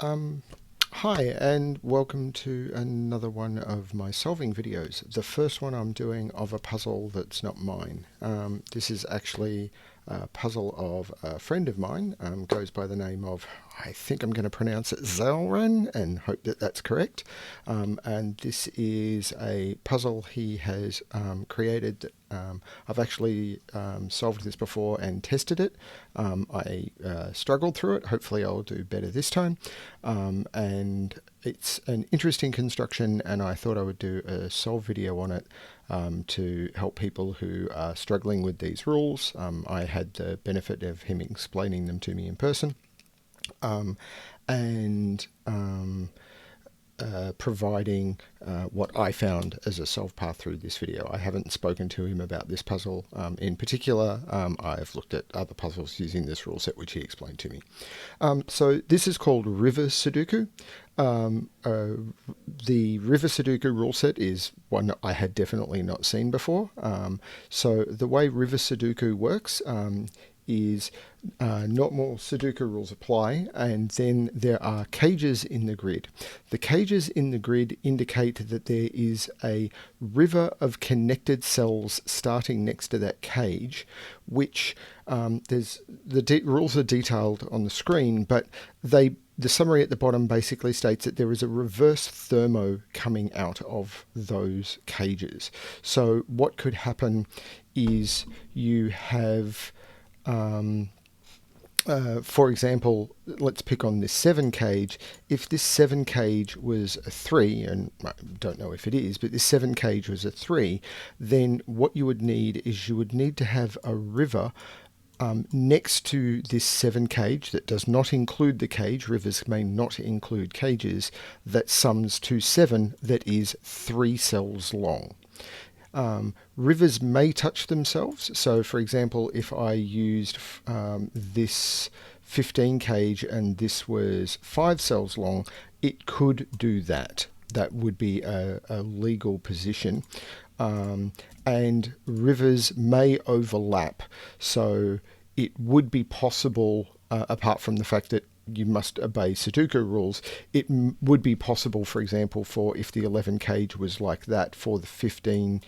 Hi and welcome to another one of my solving videos. The first one I'm doing of a puzzle that's not mine. This is actually a puzzle of a friend of mine, goes by the name of, I think I'm going to pronounce it Xailran and hope that that's correct. And this is a puzzle he has created. I've actually solved this before and tested it. I struggled through it. Hopefully I'll do better this time. And it's an interesting construction, and I thought I would do a solve video on it to help people who are struggling with these rules. I had the benefit of him explaining them to me in person. And providing what I found as a solve path through this video. I haven't spoken to him about this puzzle in particular. I've looked at other puzzles using this rule set which he explained to me. So this is called River Sudoku. The River Sudoku rule set is one I had definitely not seen before. So the way River Sudoku works is normal Sudoku rules apply, and then there are cages in the grid. The cages in the grid indicate that there is a river of connected cells starting next to that cage, which rules are detailed on the screen, but the summary at the bottom basically states that there is a reverse thermo coming out of those cages. So what could happen is you have for example, let's pick on this 7 cage. If this 7 cage was a 3, and I don't know if it is, but this 7 cage was a 3, then what you would need is you would need to have a river next to this 7 cage that does not include the cage. Rivers may not include cages, that sums to 7, that is 3 cells long. Rivers may touch themselves. So for example, if I used this 15 cage and this was 5 cells long, it could do that. That would be a legal position. And rivers may overlap. So it would be possible, apart from the fact that you must obey Sudoku rules, it would be possible, for example, for if the 11 cage was like that, for the 15,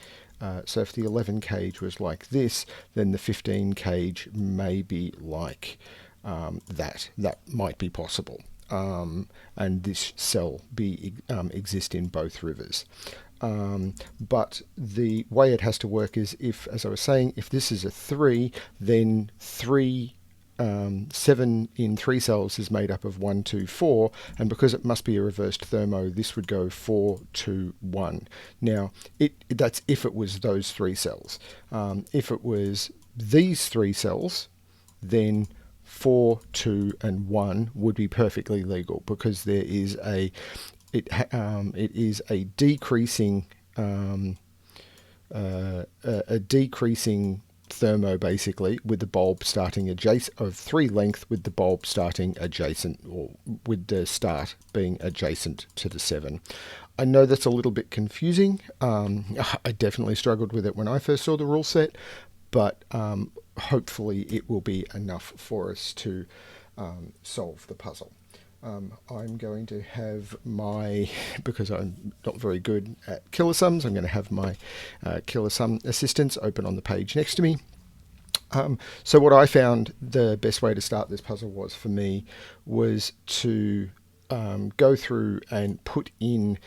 so if the 11 cage was like this, then the 15 cage may be like that. That might be possible. And this cell exist in both rivers. But the way it has to work is, if, as I was saying, if this is a 3, then 7 in 3 cells is made up of 1, 2, 4, and because it must be a reversed thermo, this would go 4, 2, 1. Now, that's if it was those 3 cells. If it was these 3 cells, then 4, 2, and 1 would be perfectly legal, because there is it is a decreasing thermo, basically, with the bulb starting adjacent of 3 length, with the bulb starting adjacent, or with the start being adjacent to the 7. I know that's a little bit confusing. I definitely struggled with it when I first saw the rule set, but hopefully it will be enough for us to solve the puzzle. I'm going to have my, because I'm not very good at killer sums, I'm going to have my killer sum assistants open on the page next to me. So what I found the best way to start this puzzle was, for me, was to go through and put in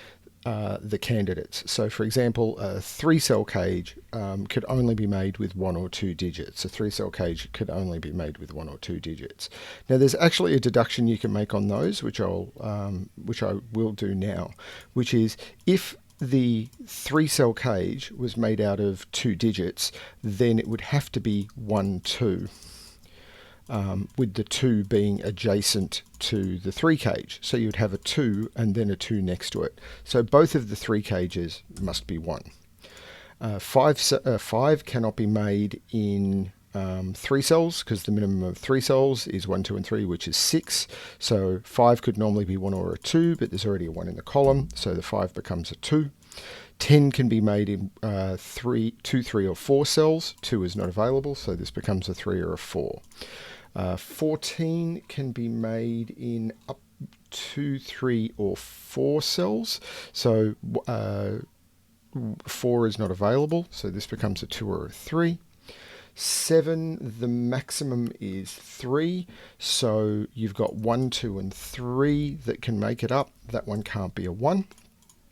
the candidates. So for example, a 3-cell cage could only be made with 1 or 2 digits. A 3-cell cage could only be made with 1 or 2 digits. Now there's actually a deduction you can make on those, which I will do now, which is, if the 3-cell cage was made out of 2 digits, then it would have to be 1, 2. With the 2 being adjacent to the 3 cage. So you'd have a 2 and then a 2 next to it. So both of the 3 cages must be 1. 5 cannot be made in 3 cells, because the minimum of 3 cells is 1, 2, and 3, which is 6. So 5 could normally be 1 or a 2, but there's already a 1 in the column, so the 5 becomes a 2. 10 can be made in 2, 3, or 4 cells. 2 is not available, so this becomes a 3 or a 4. 14 can be made in up 2, 3, or 4 cells. So 4 is not available, so this becomes a 2 or a 3. 7, the maximum is 3, so you've got 1, 2, and 3 that can make it up. That one can't be a 1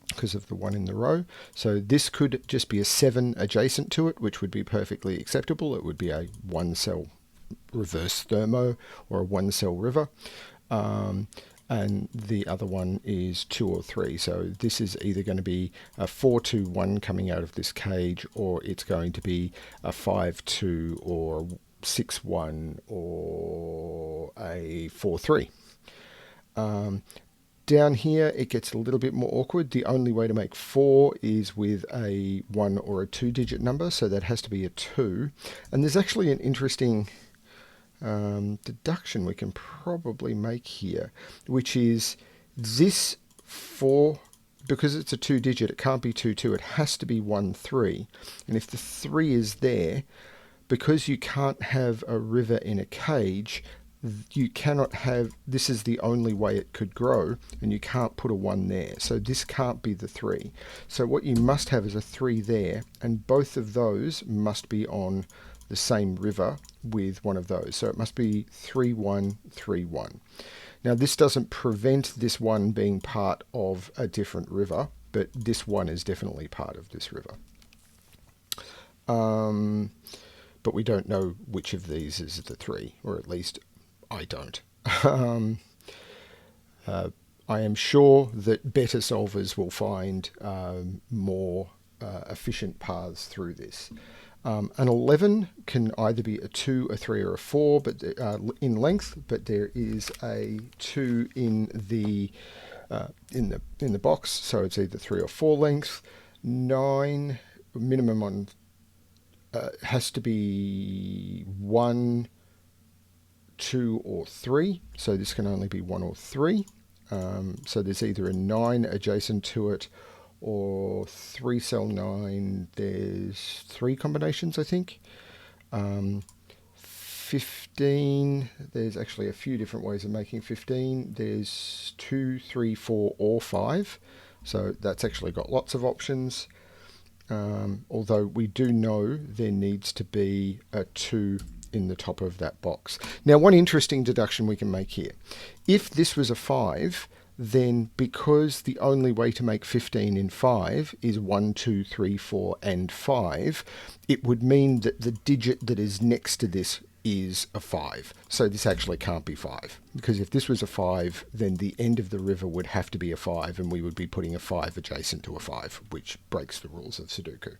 because of the 1 in the row. So this could just be a 7 adjacent to it, which would be perfectly acceptable. It would be a 1-cell reverse thermo or a 1-cell river. And the other one is 2 or 3. So this is either going to be a 4-2-1 coming out of this cage, or it's going to be a 5-2 or 6-1 or a 4-3. Down here, it gets a little bit more awkward. The only way to make 4 is with a 1 or a 2-digit number, so that has to be a 2. And there's actually an interesting deduction we can probably make here, which is this 4, because it's a 2-digit, it can't be 2-2, it has to be 1-3. And if the 3 is there, because you can't have a river in a cage, you cannot have, this is the only way it could grow, and you can't put a 1 there. So this can't be the 3. So what you must have is a 3 there, and both of those must be on the same river with one of those. So it must be 3-1, 3-1. Now this doesn't prevent this one being part of a different river, but this one is definitely part of this river. But we don't know which of these is the 3, or at least I don't. I am sure that better solvers will find more efficient paths through this. An 11 can either be a 2, a 3, or a 4, but in length. But there is a 2 in the box, so it's either 3 or 4 length. 9 minimum on has to be 1, 2, or 3. So this can only be 1 or 3. So there's either a 9 adjacent to it, or 3-cell 9, there's 3 combinations, I think. 15, there's actually a few different ways of making 15. There's 2, 3, 4, or 5. So that's actually got lots of options. Although we do know there needs to be a 2 in the top of that box. Now, one interesting deduction we can make here. If this was a 5, then because the only way to make 15 in 5 is 1, 2, 3, 4, and 5, it would mean that the digit that is next to this is a 5. So this actually can't be 5, because if this was a 5, then the end of the river would have to be a 5, and we would be putting a 5 adjacent to a 5, which breaks the rules of Sudoku.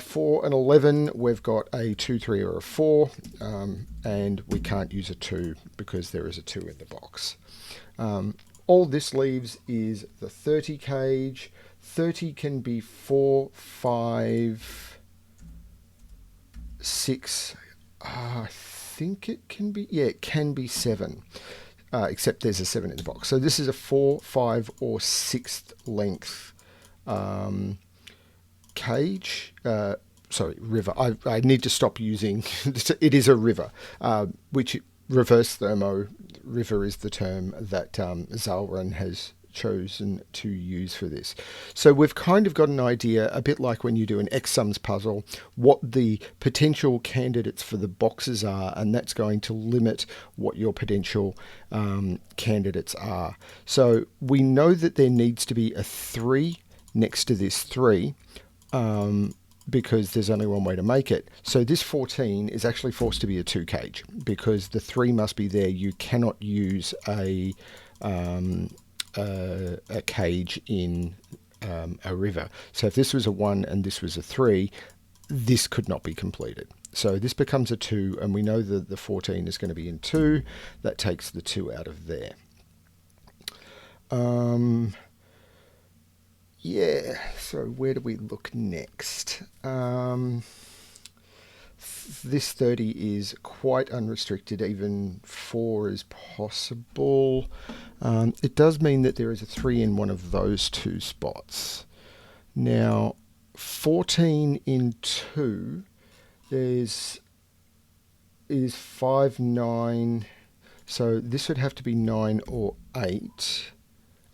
For an 11, we've got a 2, 3, or a 4, and we can't use a 2 because there is a 2 in the box. All this leaves is the 30 cage. 30 can be 4, 5, 6. I think it can be, yeah, it can be 7, except there's a 7 in the box. So this is a 4, 5, or 6th length cage. Sorry, river. I need to stop using, it is a river, which reverse thermo river is the term that Xailran has chosen to use for this. So we've kind of got an idea, a bit like when you do an X sums puzzle, what the potential candidates for the boxes are, and that's going to limit what your potential candidates are. So we know that there needs to be a 3 next to this 3, because there's only one way to make it. So this 14 is actually forced to be a 2 cage, because the 3 must be there. You cannot use a cage in a river. So if this was a 1 and this was a 3, this could not be completed. So this becomes a 2, and we know that the 14 is going to be in 2. That takes the 2 out of there. Yeah, so where do we look next? This 30 is quite unrestricted, even 4 is possible. It does mean that there is a 3 in one of those 2 spots. Now, 14 in 2 is 5, 9. So this would have to be 9 or 8.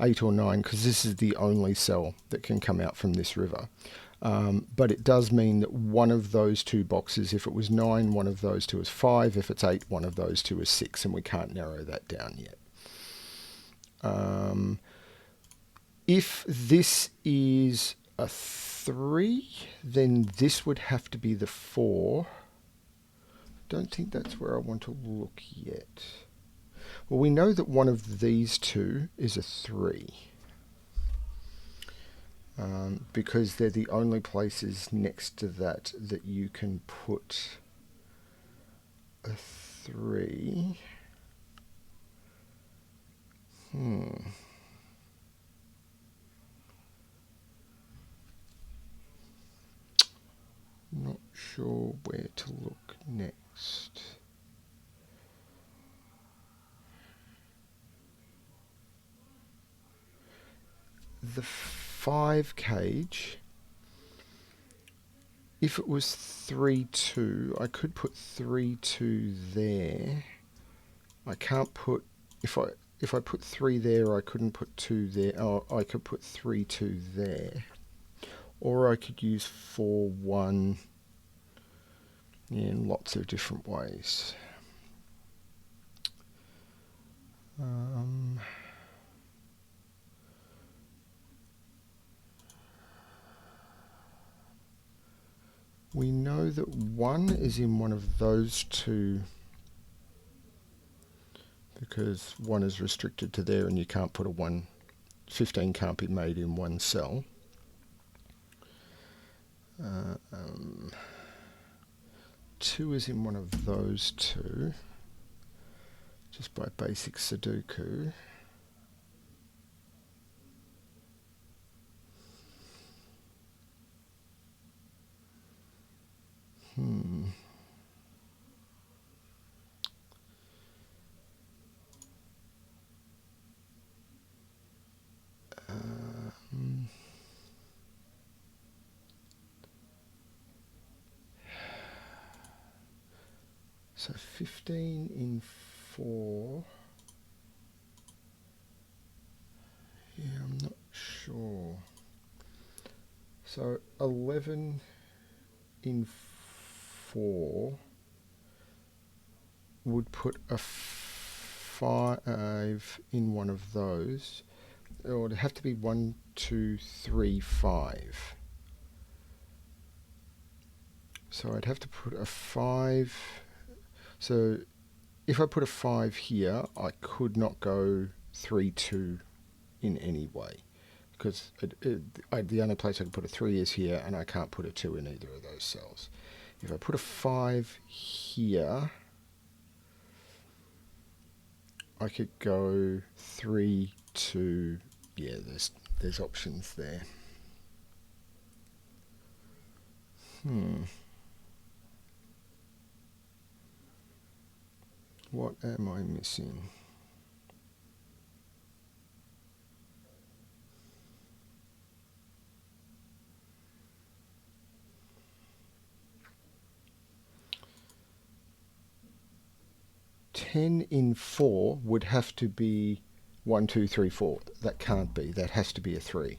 8 or 9, because this is the only cell that can come out from this river. But it does mean that one of those two boxes, if it was 9, one of those two is 5. If it's 8, one of those two is 6, and we can't narrow that down yet. If this is a 3, then this would have to be the 4. Don't think that's where I want to look yet. Well, we know that one of these two is a 3. Because they're the only places next to that that you can put a 3. Not sure where to look next. The 5 cage, if it was 3, 2, I could put 3, 2 there. I can't put, if I put 3 there, I couldn't put 2 there. Oh, I could put 3, 2 there. Or I could use 4, 1 in lots of different ways. We know that 1 is in one of those two, because 1 is restricted to there and you can't put a 1. 15 can't be made in one cell. 2 is in one of those two, just by basic Sudoku. So 15 in 4. Yeah, I'm not sure. So 11 in 4 would put a 5 in one of those. It would have to be 1, 2, 3, 5. So I'd have to put a 5. So if I put a 5 here, I could not go 3, 2 in any way, because the only place I could put a 3 is here, and I can't put a 2 in either of those cells. If I put a 5 here, I could go 3, 2. Yeah, there's options there. What am I missing? Ten in 4 would have to be 1, 2, 3, 4. That can't be. That has to be a 3.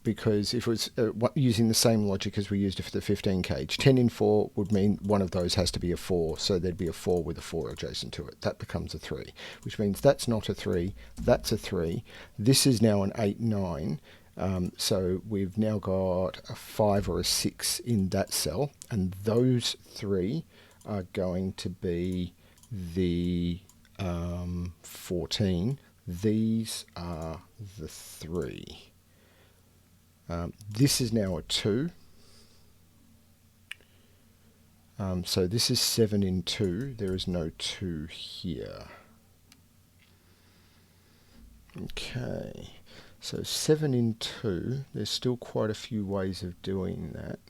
Because if it was using the same logic as we used for the 15 cage, 10 in 4 would mean one of those has to be a 4, so there'd be a 4 with a 4 adjacent to it. That becomes a 3, which means that's not a 3, that's a 3. This is now an 8, 9. So we've now got a 5 or a 6 in that cell, and those 3 are going to be the 14. These are the 3. This is now a 2. So this is 7 in 2. There is no 2 here. Okay. So 7 in 2. There's still quite a few ways of doing that.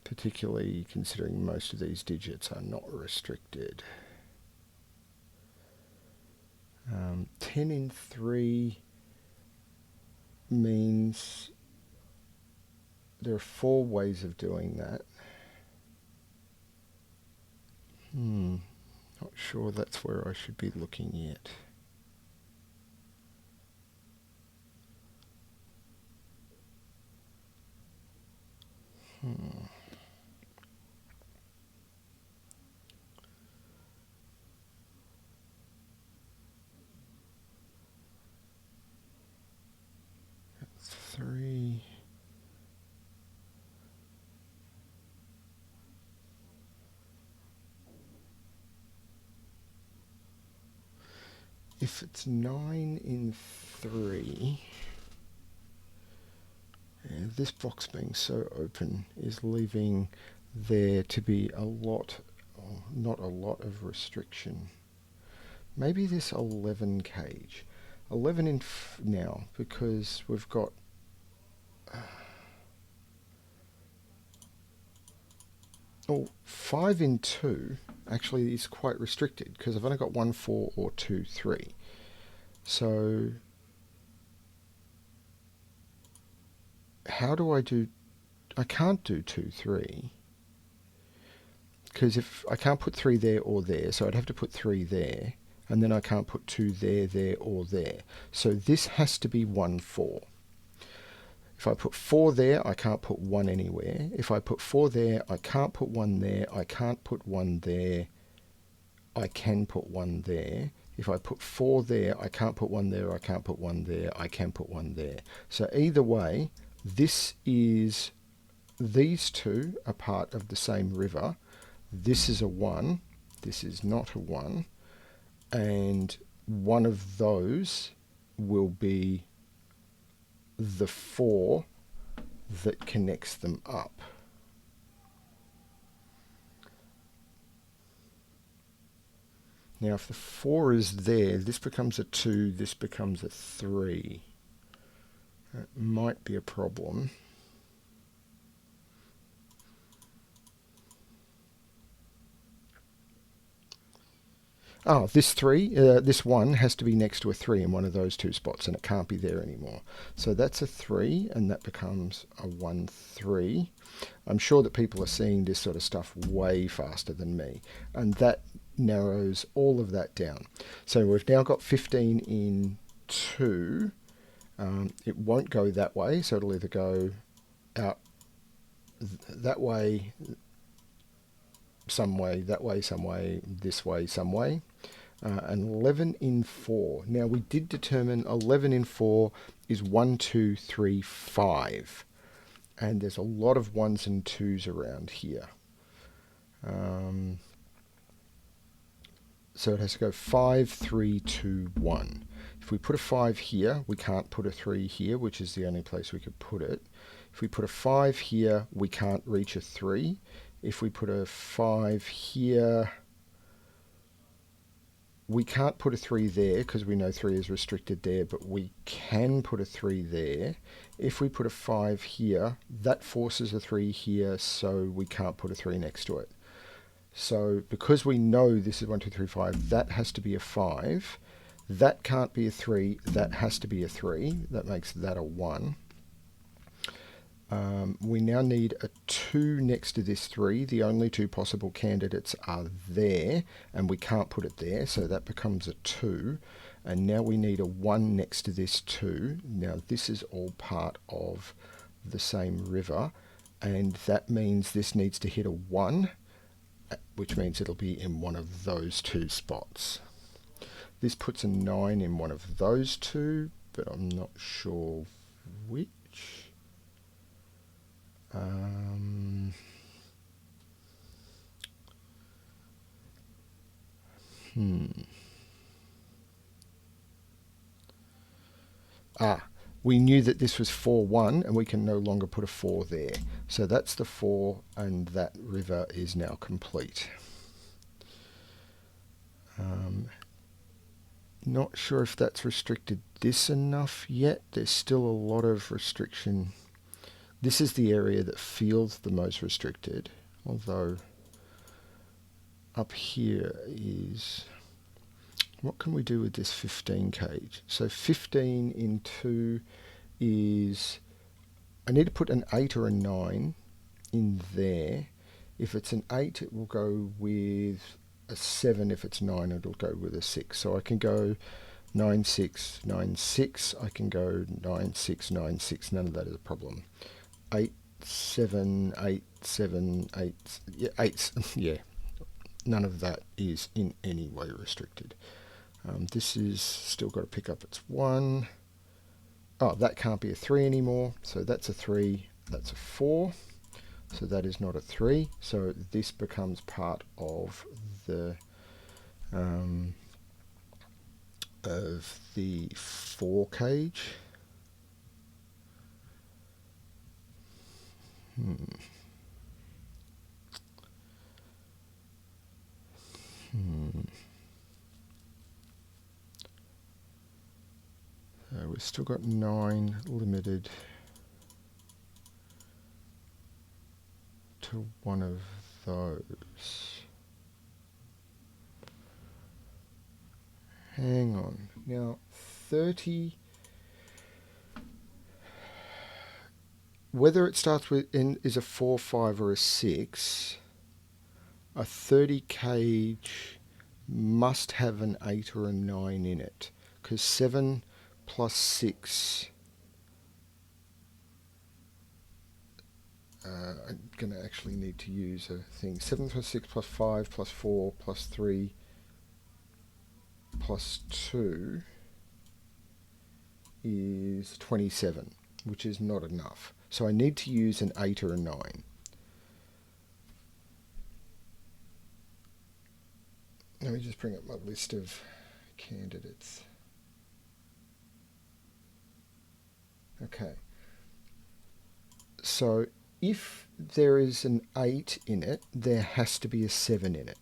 Particularly considering most of these digits are not restricted. 10 in 3 means there are 4 ways of doing that. sure that's where I should be looking yet. That's 3. If it's 9 in 3, and this box being so open is leaving there to be a lot, not a lot of restriction. Maybe this 11 cage. 11 in now, because we've got oh, 5 in 2 actually is quite restricted because I've only got 1, 4 or 2, 3. So how do I do? I can't do 2, 3 because if I can't put 3 there or there, so I'd have to put 3 there, and then I can't put 2 there, there or there. So this has to be 1, 4. If I put 4 there, I can't put 1 anywhere. If I put 4 there, I can't put 1 there. I can't put 1 there. I can put 1 there. If I put 4 there, I can't put 1 there. I can't put 1 there. I can put 1 there. So either way, these two are part of the same river. This is a 1. This is not a 1. And one of those will be the 4 that connects them up. Now if the 4 is there, this becomes a 2, this becomes a 3. That might be a problem. Oh, this 1 has to be next to a 3 in one of those two spots, and it can't be there anymore. So that's a 3, and that becomes a 1, 3. I'm sure that people are seeing this sort of stuff way faster than me, and that narrows all of that down. So we've now got 15 in 2. It won't go that way, so it'll either go out that way, some way, that way, some way, this way, some way. And 11 in 4. Now we did determine 11 in 4 is 1, 2, 3, 5. And there's a lot of 1s and 2s around here. So it has to go 5, 3, 2, 1. If we put a 5 here, we can't put a 3 here, which is the only place we could put it. If we put a 5 here, we can't reach a 3. If we put a 5 here, we can't put a 3 there because we know 3 is restricted there, but we can put a 3 there. If we put a 5 here, that forces a 3 here, so we can't put a 3 next to it. So because we know this is 1, 2, 3, 5, that has to be a 5. That can't be a 3, that has to be a 3. That makes that a 1. We now need a 2 next to this 3. The only two possible candidates are there, and we can't put it there, so that becomes a 2. And now we need a 1 next to this 2. Now this is all part of the same river, and that means this needs to hit a 1, which means it'll be in one of those two spots. This puts a 9 in one of those two, but I'm not sure which. We knew that this was 4, 1, and we can no longer put a 4 there. So that's the 4, and that river is now complete. Not sure if that's restricted this enough yet. There's still a lot of restriction. This is the area that feels the most restricted, although up here is... What can we do with this 15 cage? So 15 in 2 is... I need to put an 8 or a 9 in there. If it's an 8, it will go with a 7. If it's 9, it'll go with a 6. So I can go 9, 6, 9, 6. I can go 9, 6, 9, 6. None of that is a problem. 8, 7, 8, 7, 8. Yeah, 8. Yeah, none of that is in any way restricted. This is still got to pick up its 1. Oh, that can't be a 3 anymore. So that's a 3. That's a 4. So that is not a 3. So this becomes part of the 4 cage. So we've still got 9 limited to one of those. Hang on. Now, 30, whether it starts with is a 4, 5 or a 6, a 30 cage must have an 8 or a 9 in it, because 7 plus 6, I'm going to actually need to use a thing. 7 plus 6 plus 5 plus 4 plus 3 plus 2 is 27, which is not enough. So I need to use an 8 or a 9. Let me just bring up my list of candidates. Okay. So if there is an 8 in it, there has to be a 7 in it.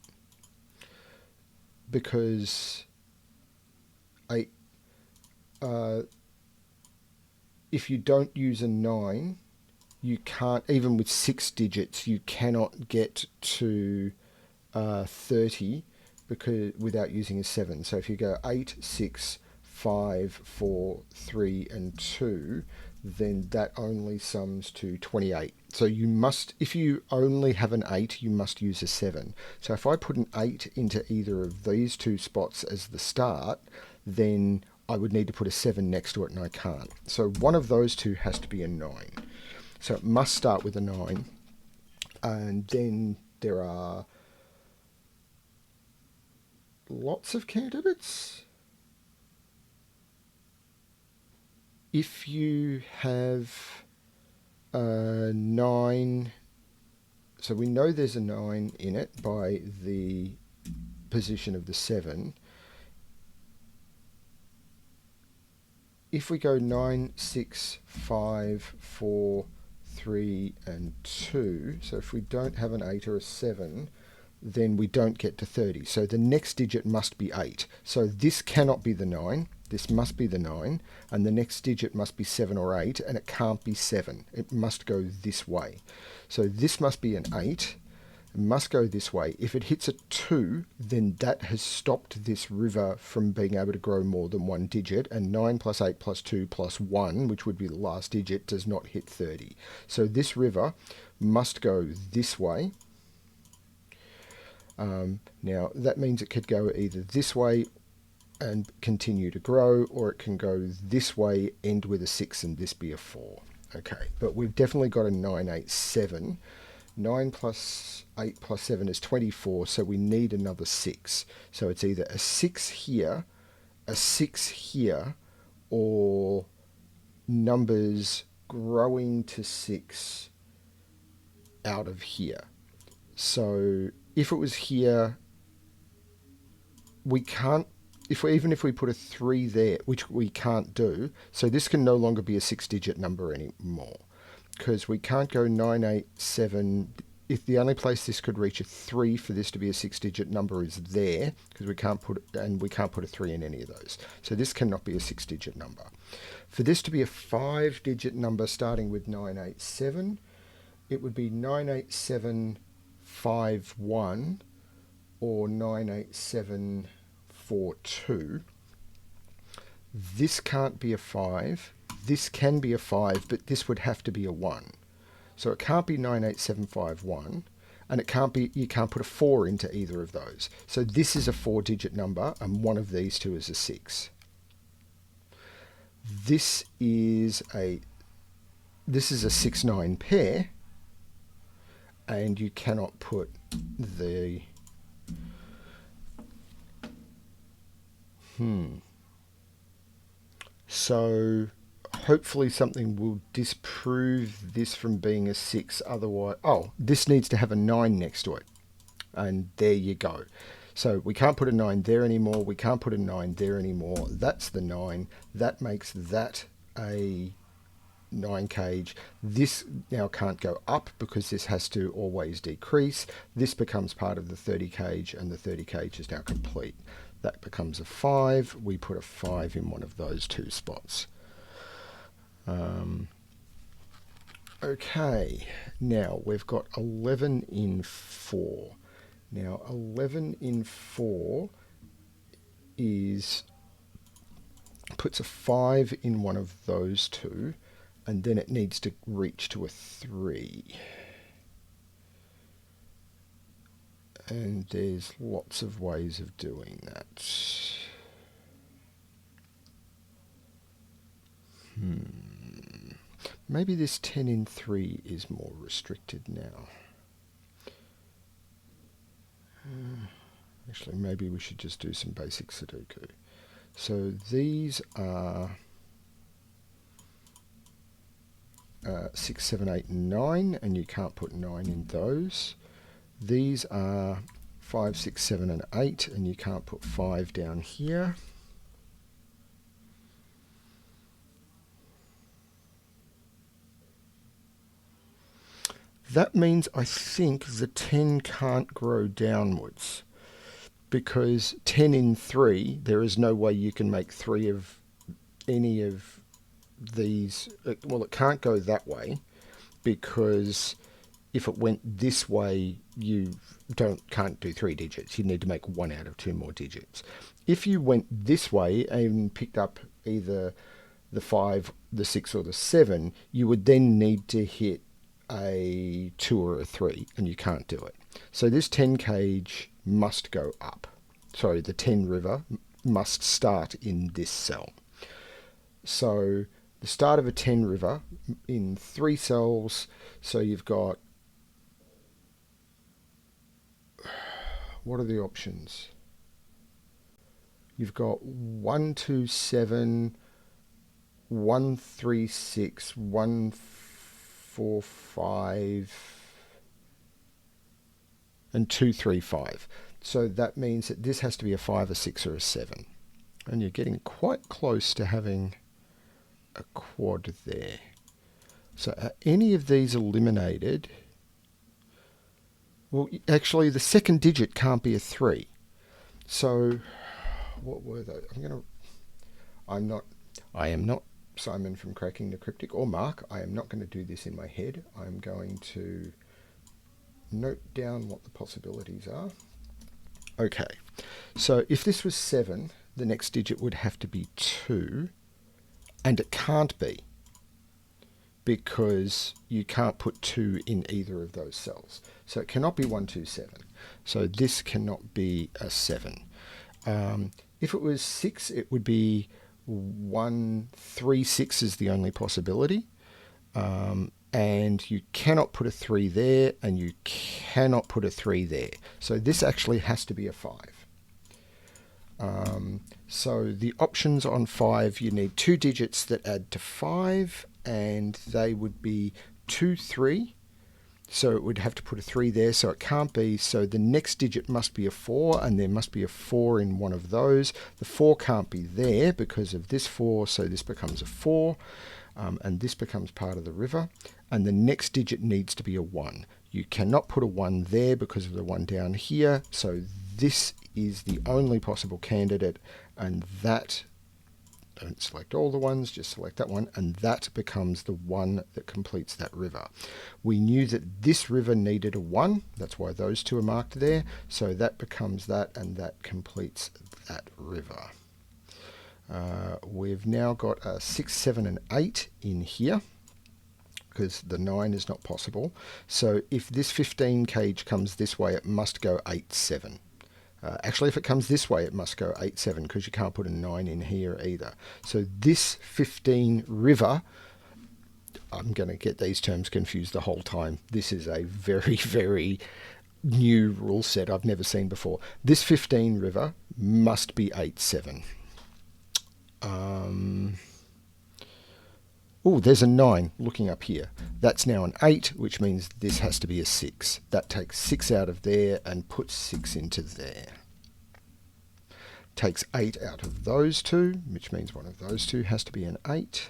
Because if you don't use a 9, you can't, even with 6 digits, you cannot get to 30 without using a 7. So if you go 8, 6, 5, 4, 3, and 2, then that only sums to 28. So you must, if you only have an 8, you must use a 7. So if I put an 8 into either of these two spots as the start, then I would need to put a 7 next to it, and I can't. So one of those two has to be a 9. So it must start with a 9. And then there are lots of candidates. If you have a 9, so we know there's a 9 in it by the position of the 7. If we go 9, 6, 5, 4, 3, and 2, so if we don't have an 8 or a 7, then we don't get to 30. So the next digit must be 8. So this cannot be the 9. This must be the 9. And the next digit must be 7 or 8. And it can't be 7. It must go this way. So this must be an 8. It must go this way. If it hits a 2, then that has stopped this river from being able to grow more than one digit. And 9 plus 8 plus 2 plus 1, which would be the last digit, does not hit 30. So this river must go this way. Now, that means it could go either this way and continue to grow, or it can go this way, end with a 6, and this be a 4. Okay, but we've definitely got a 9, 8, 7. 9 plus 8 plus 7 is 24, so we need another 6. So it's either a 6 here, a 6 here, or numbers growing to 6 out of here. So if it was here, we can't, even if we put a 3 there, which we can't do, so this can no longer be a 6-digit number anymore, because we can't go 9, 8, 7. If the only place this could reach a 3 for this to be a 6-digit number is there, because we can't put a 3 in any of those. So this cannot be a 6-digit number. For this to be a 5-digit number starting with 9, 8, 7, it would be 9, 8, 7, 5, 1, or 9, 8, 7, 4, 2. This can't be a 5. This can be a 5, but this would have to be a 1. So it can't be 9, 8, 7, 5, 1. and you can't put a 4 into either of those. So this is a 4-digit number, and one of these two is a 6. This is a 6-9 pair, and you cannot put the So hopefully something will disprove this from being a 6. Otherwise, this needs to have a 9 next to it. And there you go. So we can't put a 9 there anymore. We can't put a 9 there anymore. That's the 9. That makes that a 9 cage. This now can't go up because this has to always decrease. This becomes part of the 30 cage, and the 30 cage is now complete. That becomes a 5. We put a 5 in one of those two spots. Okay, now we've got 11 in 4. Now 11 in 4 puts a 5 in one of those two, and then it needs to reach to a 3. And there's lots of ways of doing that. Maybe this 10 in 3 is more restricted now. Actually, maybe we should just do some basic Sudoku. So these are 6, 7, 8, and 9, and you can't put 9 in those. These are 5, 6, 7, and 8, and you can't put 5 down here. That means I think the 10 can't grow downwards, because 10 in 3, there is no way you can make 3 of any of these. Well, it can't go that way, because if it went this way, you can't do 3 digits. You need to make 1 out of 2 more digits. If you went this way and picked up either the 5, the 6, or the 7, you would then need to hit a 2 or a 3, and you can't do it. So this 10 cage must go up. Sorry, the 10 river must start in this cell. So the start of a 10 river in 3 cells, so you've got, what are the options? You've got 1, 2, 7, 1, 3, 6, 1, 4, 5, and 2, 3, 5. So that means that this has to be a 5, a 6, or a 7. And you're getting quite close to having a quad there. So are any of these eliminated? Well, actually, the second digit can't be a 3. So what were those? I am not Simon from Cracking the Cryptic, or Mark. I am not going to do this in my head. I'm going to note down what the possibilities are. Okay, so if this was 7, the next digit would have to be 2, and it can't be, because you can't put 2 in either of those cells. So it cannot be 1, 2, 7. So this cannot be a 7. If it was 6, it would be 1, 3, 6 is the only possibility. And you cannot put a 3 there, and you cannot put a 3 there. So this actually has to be a 5. So the options on 5, you need 2 digits that add to 5, and they would be 2, 3. So it would have to put a 3 there, so it can't be. So the next digit must be a 4, and there must be a 4 in one of those. The 4 can't be there because of this 4, so this becomes a 4. And this becomes part of the river, and the next digit needs to be a 1. You cannot put a 1 there because of the 1 down here, so this is the only possible candidate, and that, don't select all the ones, just select that one, and that becomes the one that completes that river. We knew that this river needed a 1, that's why those two are marked there, so that becomes that, and that completes that river. We've now got a 6, 7, and 8 in here, because the 9 is not possible. So if this 15 cage comes this way, it must go 8, 7. Actually, if it comes this way, it must go 8, 7 because you can't put a 9 in here either. So this 15 river, I'm going to get these terms confused the whole time. This is a very, very new rule set I've never seen before. This 15 river must be 8, 7. Oh, there's a 9 looking up here. That's now an 8, which means this has to be a 6. That takes 6 out of there and puts 6 into there. Takes 8 out of those two, which means one of those two has to be an 8.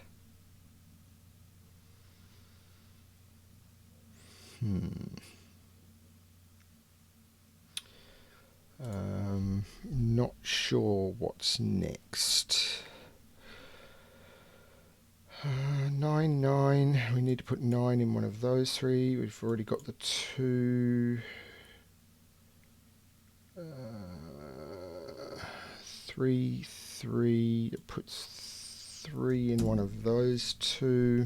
Not sure what's next. 9, 9. We need to put 9 in one of those three. We've already got the 2. 3, 3. It puts 3 in one of those two.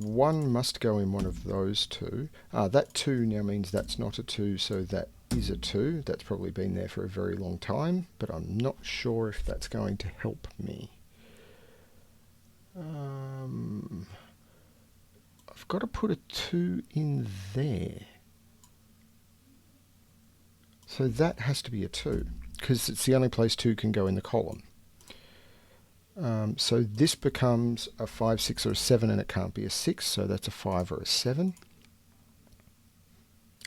One must go in one of those two. That 2 now means that's not a 2, so that is a 2. That's probably been there for a very long time, but I'm not sure if that's going to help me. I've got to put a 2 in there. So that has to be a 2, because it's the only place 2 can go in the column. So this becomes a 5, 6 or a 7, and it can't be a 6, so that's a 5 or a 7.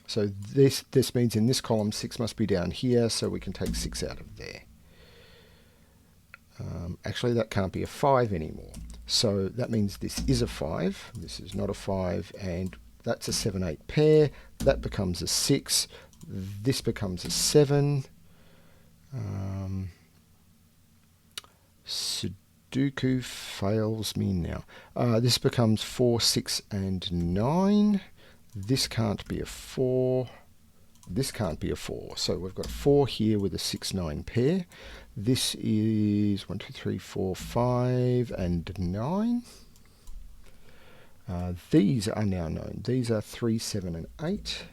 So this means in this column 6 must be down here, so we can take 6 out of there. Actually, that can't be a 5 anymore. So that means this is a 5, this is not a 5, and that's a 7, 8 pair. That becomes a 6, this becomes a 7. Sudoku fails me now. This becomes 4, 6, and 9. This can't be a 4. This can't be a 4. So we've got 4 here with a 6, 9 pair. This is 1, 2, 3, 4, 5, and 9. These are now known. These are 3, 7, and 8.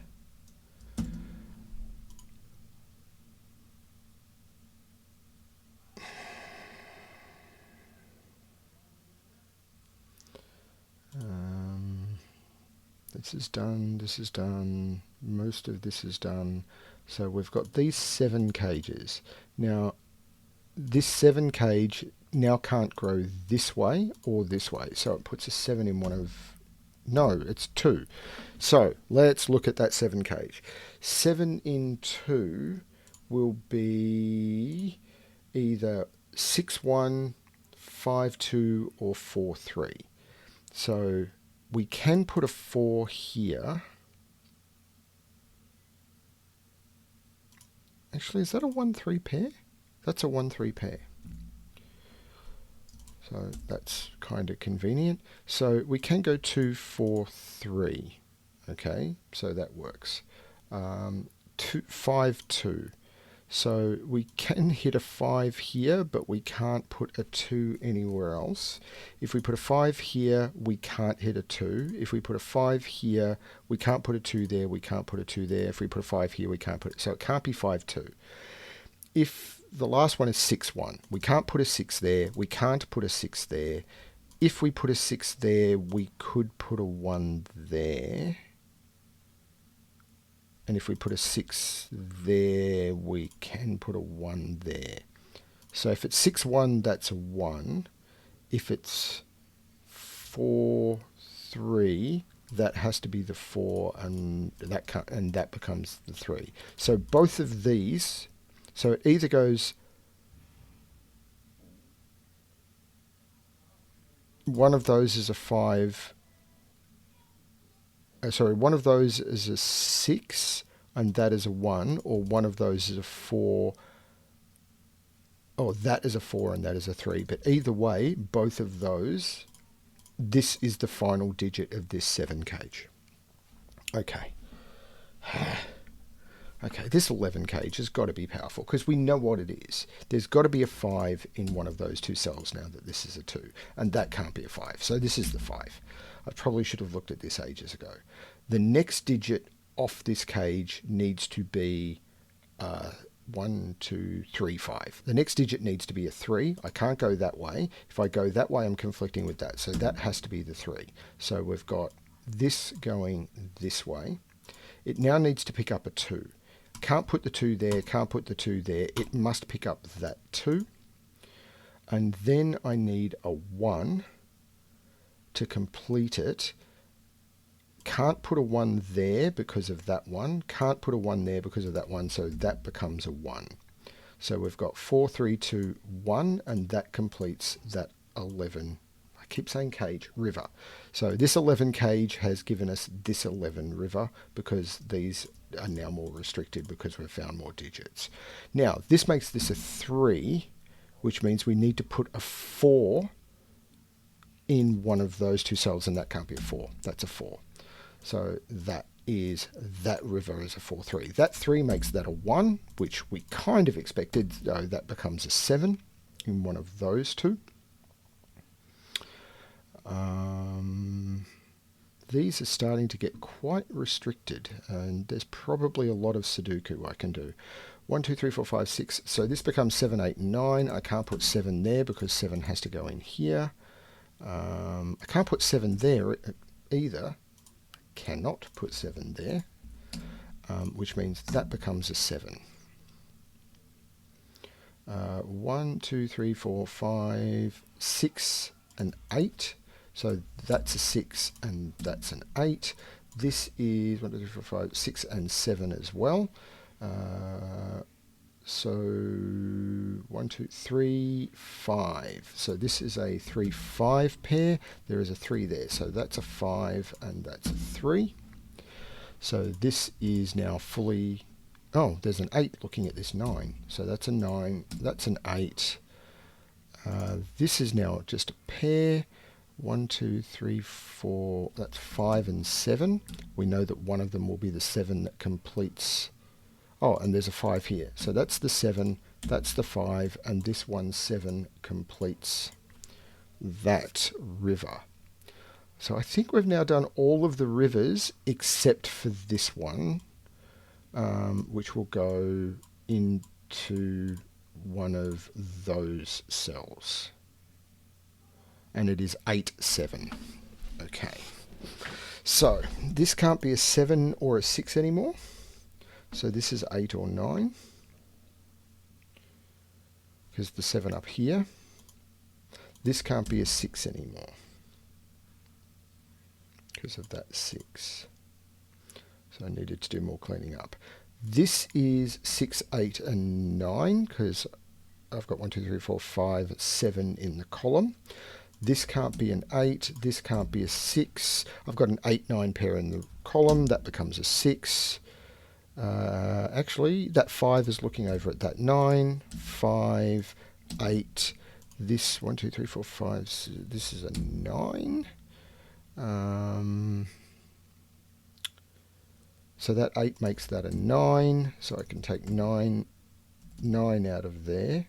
This is done, this is done, most of this is done. So we've got these 7 cages. Now, this 7 cage now can't grow this way or this way. So it puts a 7 in one of... No, it's 2. So let's look at that 7 cage. 7 in 2 will be either 6, 1, 5, 2, or 4, 3. So we can put a 4 here. Actually, is that a 1, 3 pair? That's a 1, 3 pair. So that's kind of convenient. So we can go 2, 4, 3. Okay, so that works. 2, 5, 2. So we can hit a 5 here, but we can't put a 2 anywhere else. If we put a 5 here, we can't hit a 2. If we put a 5 here, we can't put a 2 there, we can't put a 2 there. If we put a 5 here, we can't put it. So it can't be 5, 2. If the last one is 6, 1, we can't put a 6 there, we can't put a 6 there. If we put a 6 there, we could put a 1 there. And if we put a 6 there, we can put a 1 there. So if it's 6, 1, that's a 1. If it's 4, 3, that has to be the 4, and that becomes the 3. So both of these, so it either goes, one of those is a 5, one of those is a 6 and that is a 1, or one of those is a 4. Oh, that is a 4 and that is a 3. But either way, both of those, this is the final digit of this 7 cage. Okay. Okay, this 11 cage has got to be powerful because we know what it is. There's got to be a 5 in one of those two cells now that this is a 2, and that can't be a 5. So this is the 5. I probably should have looked at this ages ago. The next digit off this cage needs to be 1, 2, 3, 5. The next digit needs to be a 3. I can't go that way. If I go that way, I'm conflicting with that. So that has to be the 3. So we've got this going this way. It now needs to pick up a 2. Can't put the 2 there, can't put the 2 there. It must pick up that 2. And then I need a 1 to complete it. Can't put a 1 there because of that 1. Can't put a 1 there because of that 1, so that becomes a 1. So we've got 4, 3, 2, 1, and that completes that 11. I keep saying cage, river. So this 11 cage has given us this 11 river because these are now more restricted because we've found more digits. Now, this makes this a 3, which means we need to put a 4 in one of those two cells, and that can't be a 4. That's a 4. So that is that river is a 4, 3. That 3 makes that a 1, which we kind of expected, so that becomes a 7 in one of those two. These are starting to get quite restricted, and there's probably a lot of Sudoku I can do. 1, 2, 3, 4, 5, 6. So this becomes 7, 8, 9. I can't put 7 there because 7 has to go in here. I can't put 7 there either. Cannot put 7 there, which means that becomes a 7. 1, 2, 3, 4, 5, 6, and 8. So that's a 6 and that's an 8. This is 1, 2, 3, 4, 5, 6 and 7 as well. So 1, 2, 3, 5. So this is a 3, 5 pair. There is a 3 there. So that's a 5 and that's a 3. So this is now fully... Oh, there's an 8 looking at this 9. So that's a 9. That's an 8. This is now just a pair. 1, 2, 3, 4. That's 5 and 7. We know that one of them will be the 7 that completes... Oh, and there's a 5 here. So that's the 7, that's the 5, and this 1, 7 completes that river. So I think we've now done all of the rivers except for this one, which will go into one of those cells. And it is 8, 7. Okay. So this can't be a 7 or a 6 anymore. So this is 8 or 9, because the 7 up here. This can't be a 6 anymore, because of that 6. So I needed to do more cleaning up. This is 6, 8, and 9, because I've got 1, 2, 3, 4, 5, 7 in the column. This can't be an 8. This can't be a 6. I've got an 8, 9 pair in the column. That becomes a 6. Actually, that 5 is looking over at that 9, 5, 8. This 1, 2, 3, 4, 5. This is a 9. So that 8 makes that a 9. So I can take 9 out of there.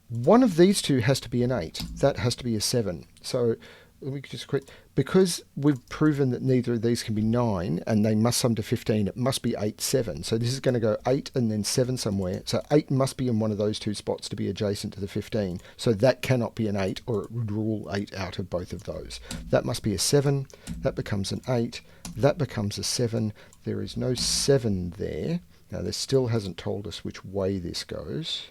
One of these two has to be an 8. That has to be a 7. So let me just quit. Because we've proven that neither of these can be 9 and they must sum to 15, it must be 8, 7. So this is going to go 8 and then 7 somewhere. So 8 must be in one of those two spots to be adjacent to the 15. So that cannot be an 8, or it would rule 8 out of both of those. That must be a 7. That becomes an 8. That becomes a 7. There is no 7 there. Now, this still hasn't told us which way this goes.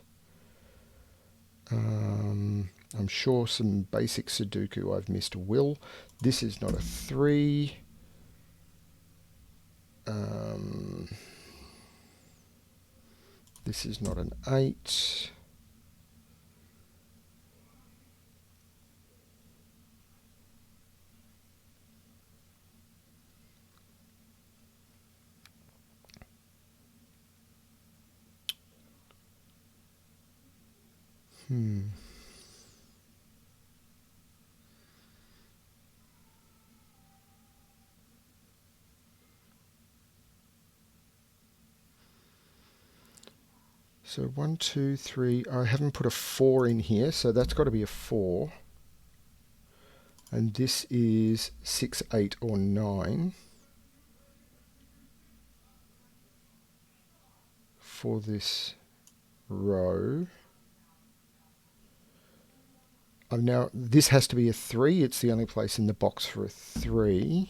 I'm sure some basic Sudoku I've missed will. This is not a 3. This is not an 8. So 1, 2, 3. I haven't put a 4 in here, so that's got to be a 4. And this is 6, 8, or 9 for this row. Now, this has to be a 3. It's the only place in the box for a 3.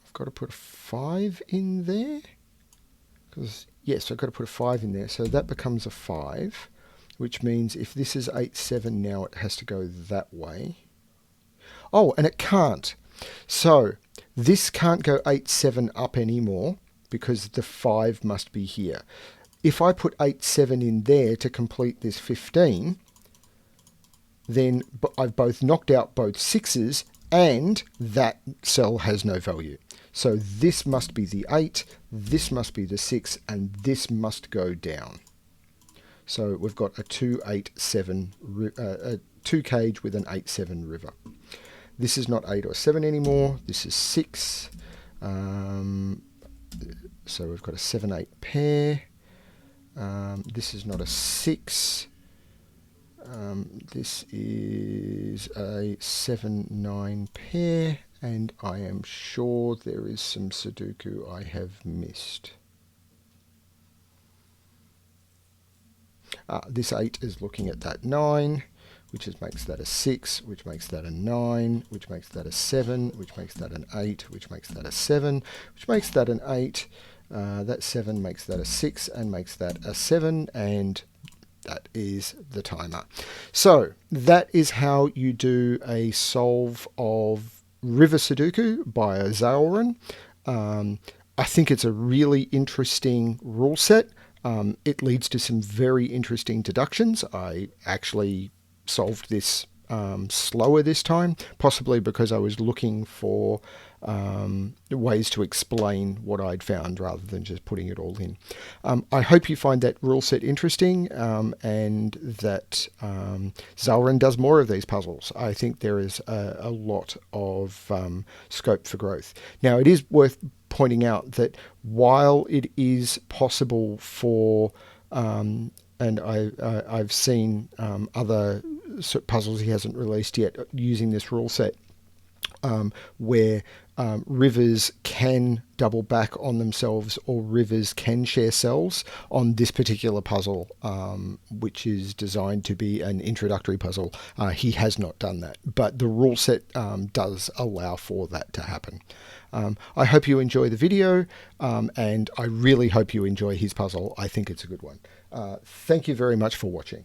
I've got to put a 5 in there. Because, yes, I've got to put a 5 in there. So that becomes a 5, which means if this is 8, 7, now it has to go that way. Oh, and it can't. So this can't go 8, 7 up anymore, because the 5 must be here. If I put 8, 7 in there to complete this 15, then I've both knocked out both 6s and that cell has no value. So this must be the 8, this must be the 6, and this must go down. So we've got a 2, 8, 7, a 2 cage with an 8, 7 river. This is not 8 or 7 anymore, this is 6. So we've got a 7, 8 pair. This is not a 6. This is a 7, 9 pair. And I am sure there is some Sudoku I have missed. This 8 is looking at that 9, which makes that a 6, which makes that a 9, which makes that a 7, which makes that an 8, which makes that a 7, which makes that an 8. That 7 makes that a 6 and makes that a 7, and that is the timer. So that is how you do a solve of River Sudoku by Xailran. I think it's a really interesting rule set. It leads to some very interesting deductions. I actually solved this slower this time, possibly because I was looking for ways to explain what I'd found rather than just putting it all in. I hope you find that rule set interesting and that Xailran does more of these puzzles. I think there is a lot of scope for growth. Now, it is worth pointing out that while it is possible for and I've seen other puzzles he hasn't released yet using this rule set, where rivers can double back on themselves or rivers can share cells. On this particular puzzle, which is designed to be an introductory puzzle, he has not done that, but the rule set does allow for that to happen. I hope you enjoy the video, and I really hope you enjoy his puzzle. I think it's a good one. Thank you very much for watching.